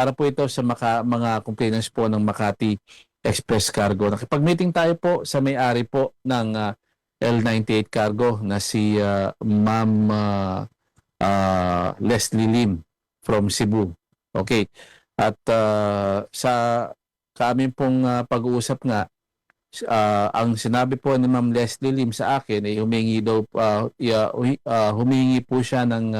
Para po ito sa mga complainants po ng Makati Express Cargo. Nakipag-meeting tayo po sa may-ari po ng L98 Cargo na si Ma'am Leslie Lim from Cebu. Okay. At sa kami pong pag-uusap nga, ang sinabi po ni Ma'am Leslie Lim sa akin ay humingi po siya ng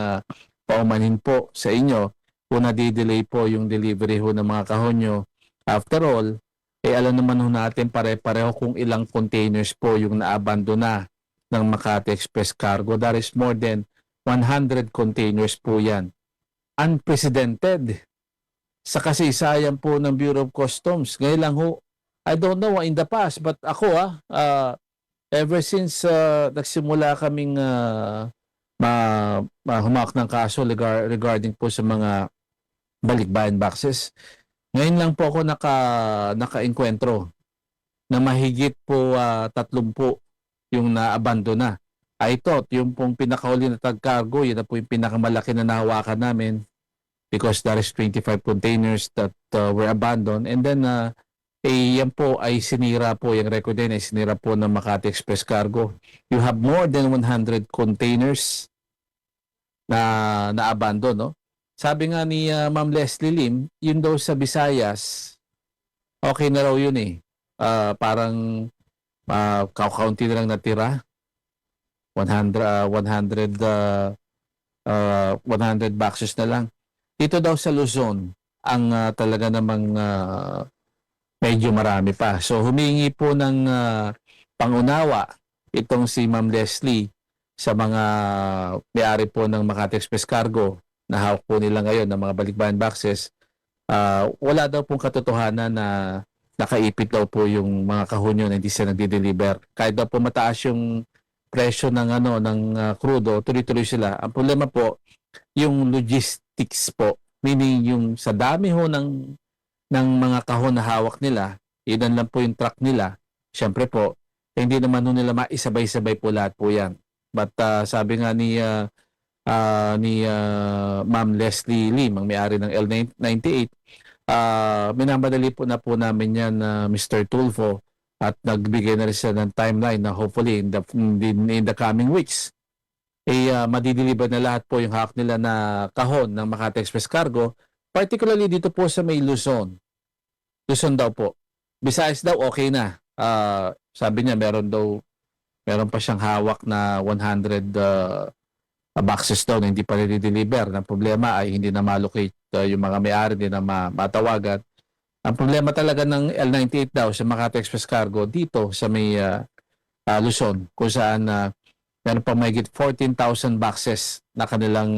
paumanhin po sa inyo kung nadidelay po yung delivery ho ng mga kahon nyo. After all, alam naman ho natin pare-pareho kung ilang containers po yung naabandona ng Makati Express Cargo. That is more than 100 containers po yan. Unprecedented sa kasaysayan po ng Bureau of Customs. Ngayon lang ho, I don't know in the past, but ako ever since nagsimula kaming humawak ng kaso regarding po sa mga balikbayan boxes, ngayon lang po ako naka-enkwentro na mahigit po 30 yung naabandona. I thought yung pong pinakahuli na tag-cargo, yun na po yung pinakamalaki na nahawakan namin because there is 25 containers that were abandoned. And then yan po ay sinira po, yung record din ay sinira po ng Makati Express Cargo. You have more than 100 containers na abandon, no? Sabi nga ni Ma'am Leslie Lim, yun daw sa Visayas, okay na raw yun eh. Parang kaunti na lang natira. 100 boxes na lang. Dito daw sa Luzon, ang talaga namang medyo marami pa. So humingi po ng pangunawa itong si Ma'am Leslie sa mga may-ari po ng Makati Express Cargo na hawak po nila ngayon ng mga balikbayan boxes. Wala daw pong katotohanan na nakaipit daw po yung mga kahon na hindi sila nagde-deliver. Kahit daw po mataas yung presyo ng crudo, tuloy-tuloy sila. Ang problema po, yung logistics po, meaning yung sa dami ho ng mga kahon na hawak nila, ilan lang po yung truck nila. Siyempre po, hindi naman ho nila maisabay-sabay po lahat po yan. But sabi nga ni Ma'am Leslie Lim, ang may-ari ng L98, minamadali po na po namin yan Mr. Tulfo, at nagbigay na rin siya ng timeline na hopefully in the coming weeks madideliver na lahat po yung hawak nila na kahon ng Makati Express Cargo, particularly dito po sa may Luzon. Luzon daw po. Visayas daw okay na. Sabi niya meron pa siyang hawak na 100 boxes daw na hindi pa rin-deliver. Ang problema ay hindi na ma-allocate yung mga may-ari, hindi na matawagan. Ang problema talaga ng L98 daw sa Makati Express Cargo dito sa may Luzon, kung saan meron pa mahigit 14,000 boxes na kanilang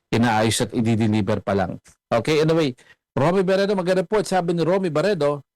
inaayos at i-deliver pa lang. Okay, anyway, Romy Barredo mag-report. Sabi ni Romy Barredo,